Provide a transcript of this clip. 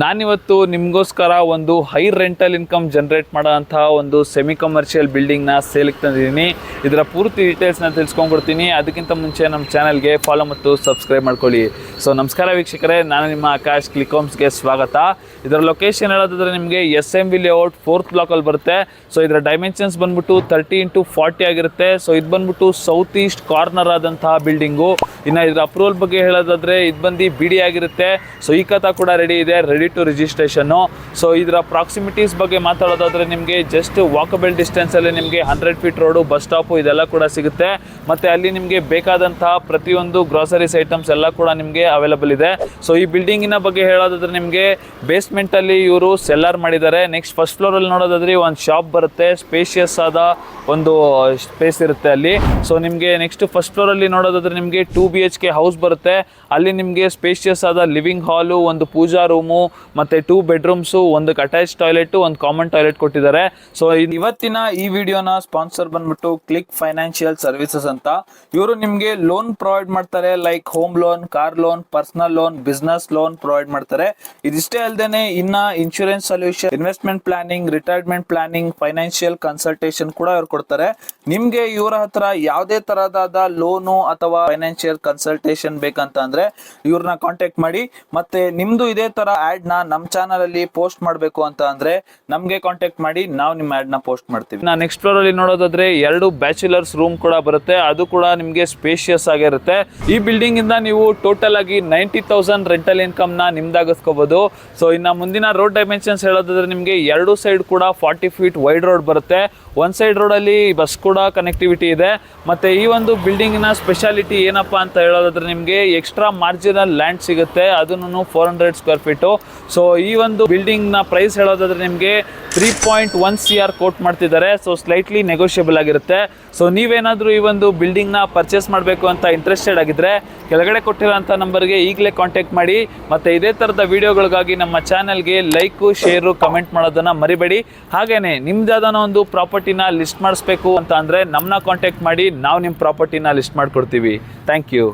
ನಾನಿವತ್ತು ನಿಮಗೋಸ್ಕರ ಒಂದು ಹೈ ರೆಂಟಲ್ ಇನ್ಕಮ್ ಜನರೇಟ್ ಮಾಡೋಂತಹ ಒಂದು ಸೆಮಿ ಕಮರ್ಷಿಯಲ್ ಬಿಲ್ಡಿಂಗ್ನ ಸೇಲಿಗೆ ತಂದಿದ್ದೀನಿ. ಇದರ ಪೂರ್ತಿ ಡೀಟೇಲ್ಸ್ನ ತಿಳ್ಸ್ಕೊಂಡ್ಬಿಡ್ತೀನಿ. ಅದಕ್ಕಿಂತ ಮುಂಚೆ ನಮ್ಮ ಚಾನಲ್ಗೆ ಫಾಲೋ ಮತ್ತು ಸಬ್ಸ್ಕ್ರೈಬ್ ಮಾಡ್ಕೊಳ್ಳಿ. ಸೊ ನಮಸ್ಕಾರ ವೀಕ್ಷಕರೇ, ನಾನು ನಿಮ್ಮ ಆಕಾಶ್ ಕ್ಲಿಕೋಮ್ಸ್ಗೆ ಸ್ವಾಗತ. ಇದರ ಲೊಕೇಶನ್ ಹೇಳೋದಾದ್ರೆ ನಿಮಗೆ SM V ಲೇಔಟ್ 4th ಬ್ಲಾಕಲ್ಲಿ ಬರುತ್ತೆ. ಸೊ ಇದರ ಡೈಮೆನ್ಷನ್ಸ್ ಬಂದ್ಬಿಟ್ಟು 30x40 ಆಗಿರುತ್ತೆ. ಸೊ ಇದು ಬಂದ್ಬಿಟ್ಟು ಸೌತ್ ಈಸ್ಟ್ ಕಾರ್ನರ್ ಆದಂತಹ ಬಿಲ್ಡಿಂಗು. ಇನ್ನು ಇದರ ಅಪ್ರೂವಲ್ ಬಗ್ಗೆ ಹೇಳೋದಾದ್ರೆ ಇದು ಬಂದು BD ಆಗಿರುತ್ತೆ. ಸೊ ಈ ಕಥಾ ಕೂಡ ರೆಡಿ ಇದೆ, ರೆಡಿ ಟು ರಿಜಿಸ್ಟ್ರೇಷನ್ನು. ಸೊ ಇದರ ಪ್ರಾಕ್ಸಿಮಿಟೀಸ್ ಬಗ್ಗೆ ಮಾತಾಡೋದಾದ್ರೆ ನಿಮಗೆ ಜಸ್ಟ್ ವಾಕಬಲ್ ಡಿಸ್ಟೆನ್ಸಲ್ಲಿ ನಿಮಗೆ 100 ಫೀಟ್ ರೋಡು, ಬಸ್ ಸ್ಟಾಪು ಇದೆಲ್ಲ ಕೂಡ ಸಿಗುತ್ತೆ. ಮತ್ತು ಅಲ್ಲಿ ನಿಮಗೆ ಬೇಕಾದಂತಹ ಪ್ರತಿಯೊಂದು ಗ್ರಾಸರೀಸ್ ಐಟಮ್ಸ್ ಎಲ್ಲ ಕೂಡ ನಿಮಗೆ ಅವೈಲಬಲ್ ಇದೆ. ಸೊ ಈ ಬಿಲ್ಡಿಂಗಿನ ಬಗ್ಗೆ ಹೇಳೋದಾದ್ರೆ ನಿಮಗೆ ಬೇಸ್ಮೆಂಟಲ್ಲಿ ಇವರು ಸೆಲ್ಲರ್ ಮಾಡಿದ್ದಾರೆ. ನೆಕ್ಸ್ಟ್ ಫಸ್ಟ್ ಫ್ಲೋರಲ್ಲಿ ನೋಡೋದಾದ್ರೆ ಒಂದು ಶಾಪ್ ಬರುತ್ತೆ, ಸ್ಪೇಷಿಯಸ್ ಆದ ಒಂದು ಸ್ಪೇಸ್ ಇರುತ್ತೆ ಅಲ್ಲಿ. ಸೊ ನಿಮಗೆ ನೆಕ್ಸ್ಟ್ ಫಸ್ಟ್ ಫ್ಲೋರಲ್ಲಿ ನೋಡೋದಾದ್ರೆ ನಿಮಗೆ 2 BHK ಹೌಸ್ ಬರುತ್ತೆ. ಅಲ್ಲಿ ನಿಮಗೆ ಸ್ಪೇಷಿಯಸ್ ಆದ ಲಿವಿಂಗ್ ಹಾಲು, ಒಂದು ಪೂಜಾ ರೂಮು, ಮತ್ತು 2 ಬೆಡ್ರೂಮ್ಸು, ಒಂದು ಅಟ್ಯಾಚ್ ಟಾಯ್ಲೆಟ್, ಒಂದು ಕಾಮನ್ ಟಾಯ್ಲೆಟ್ ಕೊಟ್ಟಿದ್ದಾರೆ. ಸೊ ಇವತ್ತಿನ ಈ ವಿಡಿಯೋನ ಸ್ಪಾನ್ಸರ್ ಬಂದ್ಬಿಟ್ಟು ಕ್ಲಿಕ್ ಫೈನಾನ್ಷಿಯಲ್ ಸರ್ವಿಸಸ್ ಅಂತ. ಇವರು ನಿಮಗೆ ಲೋನ್ ಪ್ರೊವೈಡ್ ಮಾಡ್ತಾರೆ, like home loan, car loan, personal loan, business loan provide ಮಾಡ್ತಾರೆ. ಇದಿಷ್ಟೇ ಅಲ್ಲದೆ ಇನ್ನ insurance solution, investment planning, retirement planning, financial consultation ಕೂಡ ಇವ್ರು ಕೊಡ್ತಾರೆ. ನಿಮ್ಗೆ ಇವರ ಹತ್ರ ಯಾವುದೇ ತರಹದ ಲೋನು ಅಥವಾ ಫೈನಾನ್ಷಿಯಲ್ ಕನ್ಸಲ್ಟೇಷನ್ ಬೇಕಂತ ಅಂದ್ರೆ ಇವ್ರನ್ನ ಕಾಂಟ್ಯಾಕ್ಟ್ ಮಾಡಿ. ಮತ್ತೆ ನಿಮ್ದು ಇದೇ ತರ ಆಡ್ ನ ನಮ್ಮ ಚಾನಲ್ ಅಲ್ಲಿ ಪೋಸ್ಟ್ ಮಾಡಬೇಕು ಅಂತ ಅಂದ್ರೆ ನಮ್ಗೆ ಕಾಂಟ್ಯಾಕ್ಟ್ ಮಾಡಿ, ನಾವು ನಿಮ್ಮ ಆಡ್ ನ ಪೋಸ್ಟ್ ಮಾಡ್ತೀವಿ. ನಾ ನೆಕ್ಸ್ಟ್ ಫ್ಲೋರ್ ಅಲ್ಲಿ ನೋಡೋದಾದ್ರೆ 2 ಬ್ಯಾಚುಲರ್ಸ್ ರೂಮ್ ಕೂಡ ಬರುತ್ತೆ. ಅದು ಕೂಡ ನಿಮ್ಗೆ ಸ್ಪೇಷಿಯಸ್ ಆಗಿರುತ್ತೆ. ಈ ಬಿಲ್ಡಿಂಗ್ ಇಂದ ನೀವು ಟೋಟಲ್ ಆಗಿ 90,000 ರೆಂಟಲ್ ಇನ್ಕಮ್ ನ ನಿಮ್ದಾಗಿಸ್ಕೋಬಹುದು. ಸೊ ಇನ್ನ ಮುಂದಿನ ರೋಡ್ ಡೈಮೆನ್ಷನ್ಸ್ ಹೇಳೋದಾದ್ರೆ ನಿಮ್ಗೆ 2 ಸೈಡ್ ಕೂಡ 40 ಫೀಟ್ ವೈಡ್ ರೋಡ್ ಬರುತ್ತೆ. ಒಂದ್ ಸೈಡ್ ರೋಡ್ ಅಲ್ಲಿ ಬಸ್ ಕೂಡ ಕನೆಕ್ಟಿವಿಟಿ ಇದೆ. ಮತ್ತೆ ಈ ಒಂದು ಬಿಲ್ಡಿಂಗ್ ನ ಸ್ಪೆಷಾಲಿಟಿ ಏನಪ್ಪಾ ಅಂತ ಹೇಳೋದಾದ್ರೆ ನಿಮ್ಗೆ ಎಕ್ಸ್ಟ್ರಾ ಮಾರ್ಜಿನಲ್ ಲ್ಯಾಂಡ್ ಸಿಗುತ್ತೆ, ಅದನ್ನು 400 ಸ್ಕ್ವೇರ್ ಫೀಟು. ಸೊ ಈ ಒಂದು ಬಿಲ್ಡಿಂಗ್ ನ ಪ್ರೈಸ್ ಹೇಳೋದಾದ್ರೆ ನಿಮ್ಗೆ 3.1 CR ಕೋಟ್ ಮಾಡ್ತಿದ್ದಾರೆ. ಸೊ ಸ್ಲೈಟ್ಲಿ ನೆಗೋಷಿಯಬಲ್ ಆಗಿರುತ್ತೆ. ಸೊ ನೀವೇನಾದ್ರೂ ಈ ಒಂದು ಬಿಲ್ಡಿಂಗ್ ನ ಪರ್ಚೇಸ್ ಮಾಡಬೇಕು ಅಂತ ಇಂಟ್ರೆಸ್ಟೆಡ್ ಆಗಿದ್ರೆ ಕೆಳಗಡೆ ಕೊಟ್ಟಿರೋಂಥ ನಂಬರ್ಗೆ ಈಗಲೇ ಕಾಂಟ್ಯಾಕ್ಟ್ ಮಾಡಿ. ಮತ್ತೆ ಇದೇ ತರದ ವಿಡಿಯೋಗಳಿಗಾಗಿ ನಮ್ಮ ಚಾನಲ್ಗೆ ಲೈಕು, ಶೇರು, ಕಮೆಂಟ್ ಮಾಡೋದನ್ನ ಮರಿಬೇಡಿ. ಹಾಗೇನೆ ನಿಮ್ದಾದ ಒಂದು ಪ್ರಾಪರ್ಟಿನ ಲಿಸ್ಟ್ ಮಾಡಿಸ್ಬೇಕು ಅಂತ ಅಂದ್ರೆ ನಮ್ಮನ್ನ ಕಾಂಟ್ಯಾಕ್ಟ್ ಮಾಡಿ, ನಾವು ನಿಮ್ಮ ಪ್ರಾಪರ್ಟಿನ ಲಿಸ್ಟ್ ಮಾಡ್ಕೊಡ್ತೀವಿ. Thank you.